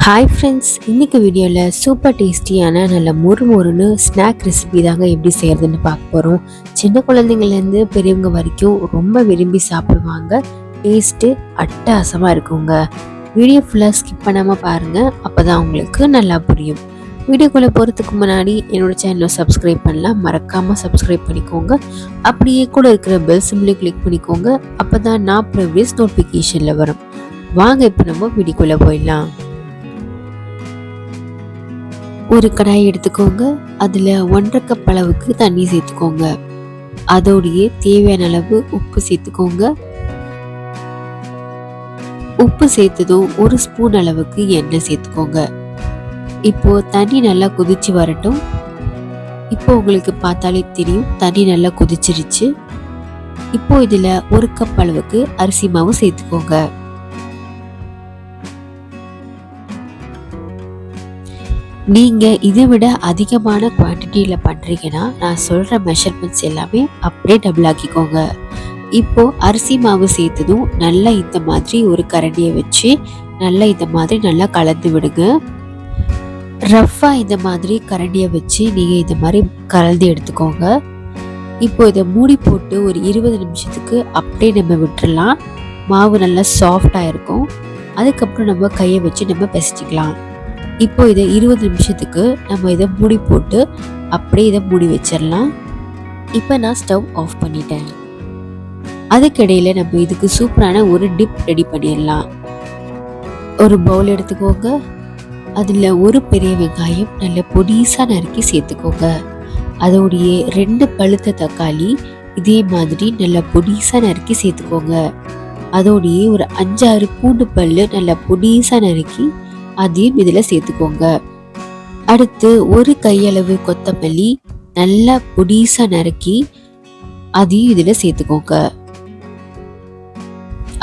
Hi friends, இன்றைக்கி வீடியோவில் super டேஸ்டியான நல்ல மொறுமொறுன்னு ஸ்நாக் ரெசிபி தாங்க எப்படி செய்கிறதுன்னு பார்க்க போகிறோம். சின்ன குழந்தைங்கள்லேருந்து பெரியவங்க வரைக்கும் ரொம்ப விரும்பி சாப்பிடுவாங்க. டேஸ்ட்டு அட்டகாசமாக இருக்குங்க. வீடியோ ஃபுல்லாக ஸ்கிப் பண்ணாமல் பாருங்கள், அப்போ தான் உங்களுக்கு நல்லா புரியும். வீடியோக்குள்ளே போகிறதுக்கு முன்னாடி என்னோடய சேனலை சப்ஸ்கிரைப் பண்ணலாம், மறக்காமல் சப்ஸ்கிரைப் பண்ணிக்கோங்க. அப்படியே கூட இருக்கிற பெல் சிம்பிளையும் கிளிக் பண்ணிக்கோங்க, அப்போ தான் நான் ப்ரீவியஸ் நோட்டிஃபிகேஷனில் வரும். வாங்க இப்போ நம்ம வீடியோக்குள்ளே போயிடலாம். ஒரு கடாய் எடுத்துக்கோங்க. அதில் 1.5 கப் அளவுக்கு தண்ணி சேர்த்துக்கோங்க. அதோடைய தேவையான அளவு உப்பு சேர்த்துக்கோங்க. உப்பு சேர்த்ததும் 1 ஸ்பூன் அளவுக்கு எண்ணெய் சேர்த்துக்கோங்க. இப்போ தண்ணி நல்லா கொதிச்சு வரட்டும். இப்போ உங்களுக்கு பார்த்தாலே தெரியும் தண்ணி நல்லா கொதிச்சிருச்சு. இப்போ இதில் 1 கப் அளவுக்கு அரிசி மாவு சேர்த்துக்கோங்க. நீங்கள் இதை விட அதிகமான குவான்டிட்டியில் பண்ணுறீங்கன்னா நான் சொல்கிற மெஷர்மெண்ட்ஸ் எல்லாமே அப்படியே டபுள் ஆக்கிக்கோங்க. இப்போது அரிசி மாவு சேர்த்ததும் நல்லா இந்த மாதிரி ஒரு கரண்டியை வச்சு நல்லா இந்த மாதிரி நல்லா கலந்து விடுங்க. ரஃப்பாக இந்த மாதிரி கரண்டியை வச்சு நீங்கள் இந்த மாதிரி கலந்து எடுத்துக்கோங்க. இப்போ இதை மூடி போட்டு ஒரு 20 நிமிஷத்துக்கு அப்படியே நம்ம விட்டுடலாம். மாவு நல்லா சாஃப்டாக இருக்கும். அதுக்கப்புறம் நம்ம கையை வச்சு நம்ம பிசைச்சிக்கலாம். இப்போ இதை 20 நிமிஷத்துக்கு நம்ம இதை மூடி போட்டு அப்படியே இதை மூடி வச்சிடலாம். இப்போ நான் ஸ்டவ் ஆஃப் பண்ணிட்டேன். அதுக்கிடையில் நம்ம இதுக்கு சூப்பரான ஒரு டிப் ரெடி பண்ணிடலாம். ஒரு பவுல் எடுத்துக்கோங்க. அதில் ஒரு பெரிய வெங்காயம் நல்ல பொடிசாக நறுக்கி சேர்த்துக்கோங்க. அதோடைய 2 பழுத்த தக்காளி இதே மாதிரி நல்ல பொடிசாக நறுக்கி சேர்த்துக்கோங்க. அதோடைய ஒரு 5-6 பூண்டு பல் நல்ல பொடிசாக நறுக்கி அதையும் இதில் சேர்த்துக்கோங்க. அடுத்து ஒரு கையளவு கொத்தமல்லி நல்லா பொடிசா நறுக்கி அதையும் இதில் சேர்த்துக்கோங்க.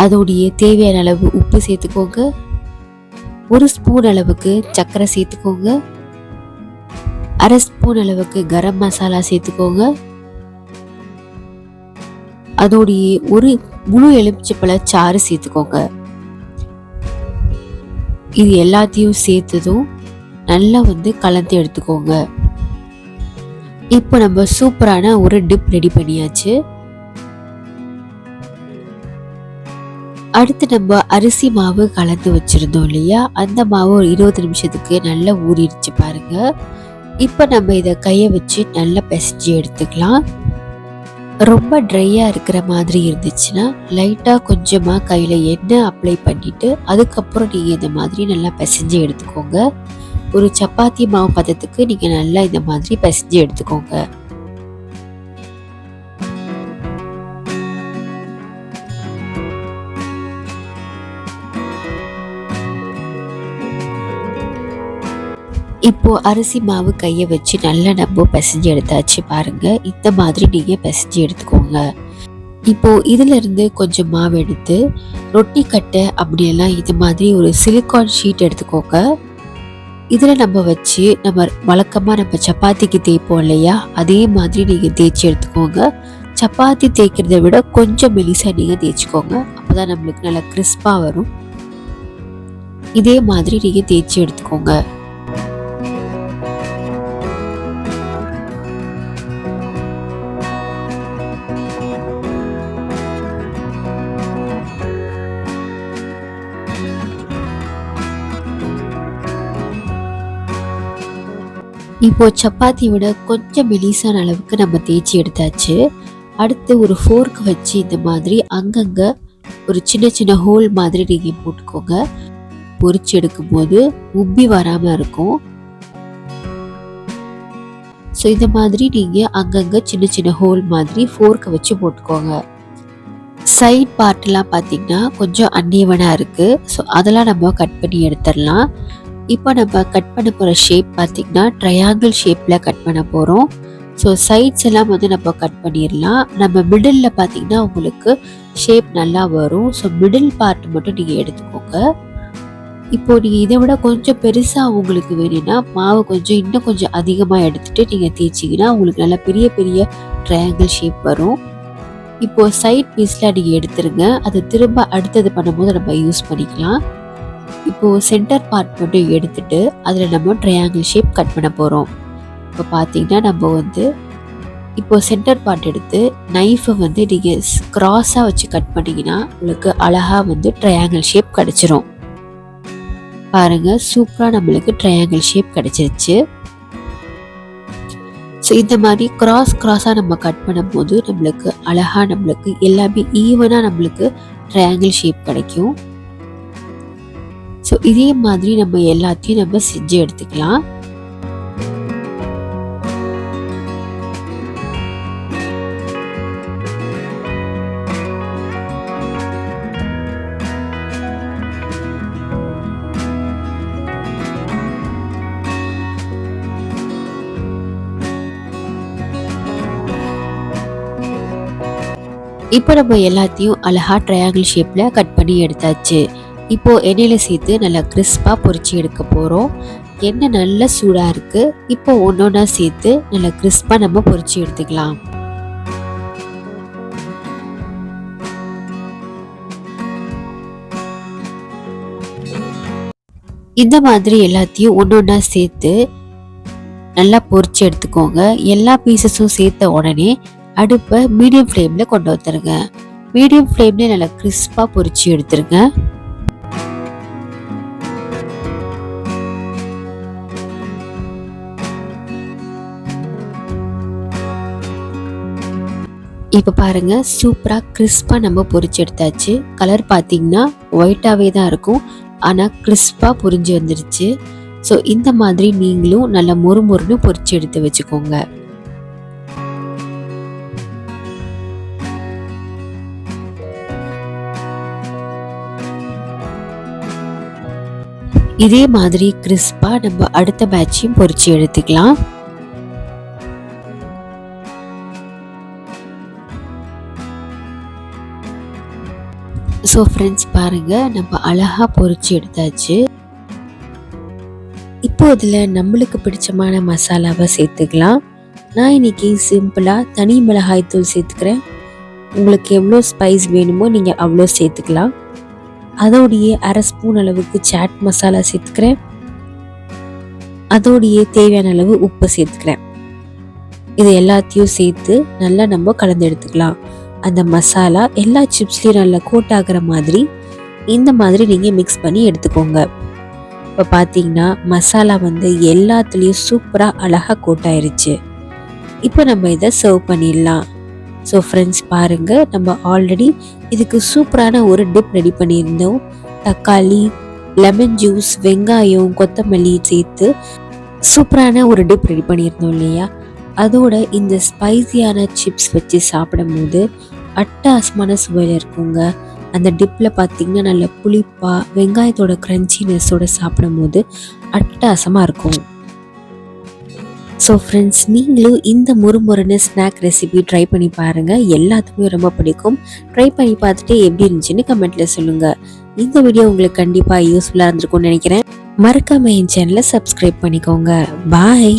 அதோடைய தேவையான அளவு உப்பு சேர்த்துக்கோங்க. 1 ஸ்பூன் அளவுக்கு சர்க்கரை சேர்த்துக்கோங்க. 1/2 ஸ்பூன் அளவுக்கு கரம் மசாலா சேர்த்துக்கோங்க. அதோடைய ஒரு முழு எலுமிச்சைப்பழ சாறு சேர்த்துக்கோங்க. இது எல்லாத்தையும் சேர்த்ததும் நல்லா கலந்து எடுத்துக்கோங்க. இப்போ நம்ம சூப்பரான ஒரு டிப் ரெடி பண்ணியாச்சு. அடுத்து நம்ம அரிசி மாவு கலந்து வச்சிருந்தோம் இல்லையா, அந்த மாவு ஒரு 20 நிமிஷத்துக்கு நல்லா ஊறிடுச்சு பாருங்க. இப்போ நம்ம இதை கையை வச்சு நல்லா பிசைஞ்சு எடுத்துக்கலாம். ரொம்ப ட்ரையாக இருக்கிற மாதிரி இருந்துச்சுன்னா லைட்டாக கொஞ்சமாக கையில் எண்ணெய் அப்ளை பண்ணிவிட்டு அதுக்கப்புறம் நீங்கள் இந்த மாதிரி நல்லா பிசைஞ்சு எடுத்துக்கோங்க. ஒரு சப்பாத்தி மாவு பதத்துக்கு நீங்கள் நல்லா இந்த மாதிரி பிசைஞ்சு எடுத்துக்கோங்க. இப்போ அரிசி மாவு கையை வச்சு நல்லா நம்ம பிசைஞ்சு எடுத்தாச்சு பாருங்க. இந்த மாதிரி நீங்கள் பிசைஞ்சு எடுத்துக்கோங்க. இப்போ இதுல இருந்து கொஞ்சம் மாவு எடுத்து ரொட்டி கட்டை அப்படியெல்லாம் இது மாதிரி ஒரு சிலிக்கான் ஷீட் எடுத்துக்கோங்க. இதில் நம்ம வச்சு நம்ம வழக்கமாக நம்ம சப்பாத்திக்கு தேய்ப்போம் இல்லையா, அதே மாதிரி நீங்கள் தேய்ச்சி எடுத்துக்கோங்க. சப்பாத்தி தேய்க்கிறத விட கொஞ்சம் மெலிசாக நீங்கள் தேய்ச்சிக்கோங்க. அப்போ தான் நம்மளுக்கு நல்லா கிறிஸ்பாக வரும். இதே மாதிரி நீங்கள் தேய்ச்சி எடுத்துக்கோங்க. இப்போ சப்பாத்தி விட கொஞ்சம் மெலிசான அளவுக்கு நம்ம தேய்ச்சி எடுத்தாச்சு. அடுத்து ஒரு ஃபோர்க் வச்சு இந்த மாதிரி அங்கங்கே ஒரு சின்ன சின்ன ஹோல் மாதிரி நீங்கள் போட்டுக்கோங்க. பொரிச்சு எடுக்கும்போது உப்பி வராமல் இருக்கும். ஸோ இந்த மாதிரி நீங்கள் அங்கங்கே சின்ன சின்ன ஹோல் மாதிரி ஃபோர்க்கை வச்சு போட்டுக்கோங்க. சைட் பார்ட்லாம் பார்த்தீங்கன்னா கொஞ்சம் அன்ஈவனாக இருக்குது. ஸோ அதெல்லாம் நம்ம கட் பண்ணி எடுத்துடலாம். இப்போ நம்ம கட் பண்ண போகிற ஷேப் பார்த்திங்கன்னா ட்ரையாங்கிள் ஷேப்பில் கட் பண்ண போகிறோம். ஸோ சைட்ஸ் எல்லாம் நம்ம கட் பண்ணிடலாம். நம்ம மிடில் பார்த்திங்கன்னா உங்களுக்கு ஷேப் நல்லா வரும். ஸோ மிடில் பார்ட் மட்டும் நீங்கள் எடுத்துக்கோங்க. இப்போது நீங்கள் இதை விட கொஞ்சம் பெருசாக உங்களுக்கு வேணும்னா மாவு இன்னும் கொஞ்சம் அதிகமாக எடுத்துகிட்டு நீங்கள் தேய்ச்சிங்கன்னா உங்களுக்கு நல்லா பெரிய பெரிய ட்ரையாங்கிள் ஷேப் வரும். இப்போது சைட் பீஸில் நீங்கள் எடுத்துருங்க. அதை திரும்ப அடுத்தது பண்ணும்போது நம்ம யூஸ் பண்ணிக்கலாம். இப்போது சென்டர் பார்ட் மட்டும் எடுத்துட்டு அதில் நம்ம ட்ரையாங்கிள் ஷேப் கட் பண்ண போகிறோம். இப்போ பார்த்தீங்கன்னா நம்ம வந்து இப்போ சென்டர் பார்ட் எடுத்து நைஃபை வந்து நீங்கள் கிராஸாக வச்சு கட் பண்ணிங்கன்னா உங்களுக்கு அழகாக வந்து ட்ரையாங்கிள் ஷேப் கிடச்சிரும். பாருங்கள், சூப்பராக நம்மளுக்கு ட்ரையாங்கிள் ஷேப் கிடச்சிருச்சு. ஸோ இந்த மாதிரி கிராஸாக நம்ம கட் பண்ணும்போது நம்மளுக்கு அழகாக நம்மளுக்கு எல்லாமே ஈவனாக நம்மளுக்கு ட்ரையாங்கிள் ஷேப் கிடைக்கும். ஸோ இதே மாதிரி நம்ம எல்லாத்தையும் நம்ம செஞ்சு எடுத்துக்கலாம். இப்போ நம்ம எல்லாத்தையும் அழகா ட்ரையாங்கிள் ஷேப்பில் கட் பண்ணி எடுத்தாச்சு. இப்போது எண்ணெயில் சேர்த்து நல்லா கிறிஸ்பாக பொரிச்சு எடுக்க போகிறோம். எண்ணெய் நல்லா சூடாக இருக்குது. இப்போ ஒன்றா சேர்த்து நல்லா கிறிஸ்பாக நம்ம பொரிச்சு எடுத்துக்கலாம். இந்த மாதிரி எல்லாத்தையும் ஒன்றா சேர்த்து நல்லா பொரிச்சு எடுத்துக்கோங்க. எல்லா பீசஸும் சேர்த்த உடனே அடுப்பை மீடியம் ஃப்ளேமில் கொண்டு வந்துருங்க. மீடியம் ஃப்ளேம்லேயே நல்லா கிறிஸ்பாக பொரிச்சு எடுத்துருங்க. இப்போ பாருங்கள், சூப்பராக கிறிஸ்பாக நம்ம பொரிச்சு எடுத்தாச்சு. கலர் பார்த்தீங்கன்னா ஒயிட்டாகவே தான் இருக்கும், ஆனால் கிறிஸ்பாக பொரிஞ்சு வந்துருச்சு. ஸோ இந்த மாதிரி நீங்களும் நல்லா மொறுமொறுன்னு பொரிச்சு எடுத்து வச்சுக்கோங்க. இதே மாதிரி கிறிஸ்பா நம்ம அடுத்த பேட்சையும் பொரிச்சு எடுத்துக்கலாம். ஸோ ஃப்ரெண்ட்ஸ் பாருங்கள், நம்ம அழகாக பொரிச்சு எடுத்தாச்சு. இப்போ இதில் நம்மளுக்கு பிடிச்சமான மசாலாவை சேர்த்துக்கலாம். நான் இன்னைக்கு சிம்பிளாக தனி மிளகாய் தூள் சேர்த்துக்கிறேன். உங்களுக்கு எவ்வளோ ஸ்பைஸ் வேணுமோ நீங்கள் அவ்வளோ சேர்த்துக்கலாம். அதோடையே அரை ஸ்பூன் அளவுக்கு சாட் மசாலா சேர்த்துக்கிறேன். அதோடையே தேவையான அளவு உப்பு சேர்த்துக்கிறேன். இது எல்லாத்தையும் சேர்த்து நல்லா நம்ம கலந்து எடுத்துக்கலாம். அந்த மசாலா எல்லா சிப்ஸ்லேயும் நல்லா கோட் ஆகிற மாதிரி இந்த மாதிரி நீங்கள் மிக்ஸ் பண்ணி எடுத்துக்கோங்க. இப்போ பார்த்தீங்கன்னா மசாலா வந்து எல்லாத்துலேயும் சூப்பராக அழகாக கோட் ஆயிருச்சு. இப்போ நம்ம இதை சர்வ் பண்ணிடலாம். ஸோ ஃப்ரெண்ட்ஸ் பாருங்கள், நம்ம ஆல்ரெடி இதுக்கு சூப்பரான ஒரு டிப் ரெடி பண்ணியிருந்தோம். தக்காளி, லெமன் ஜூஸ், வெங்காயம், கொத்தமல்லி சேர்த்து சூப்பரான ஒரு டிப் ரெடி பண்ணியிருந்தோம் இல்லையா? அதோட இந்த ஸ்பைசியான சிப்ஸ் வச்சு சாப்பிடும் போது அட்டகாசமான சுவையில் இருக்குங்க. அந்த டிப்பில் பார்த்தீங்கன்னா நல்ல புளிப்பாக வெங்காயத்தோட க்ரன்ச்சினஸோட சாப்பிடும் போது அட்டகாசமாக இருக்கும். ஸோ ஃப்ரெண்ட்ஸ், நீங்களும் இந்த முறுமுறுன்னு ஸ்நாக் ரெசிபி ட்ரை பண்ணி பாருங்கள். எல்லாத்துக்குமே ரொம்ப பிடிக்கும். ட்ரை பண்ணி பார்த்துட்டு எப்படி இருந்துச்சுன்னு கமெண்ட்டில் சொல்லுங்கள். இந்த வீடியோ உங்களுக்கு கண்டிப்பாக யூஸ்ஃபுல்லாக இருந்திருக்கும்னு நினைக்கிறேன். மறக்காம என் சேனலை சப்ஸ்கிரைப் பண்ணிக்கோங்க. பாய்.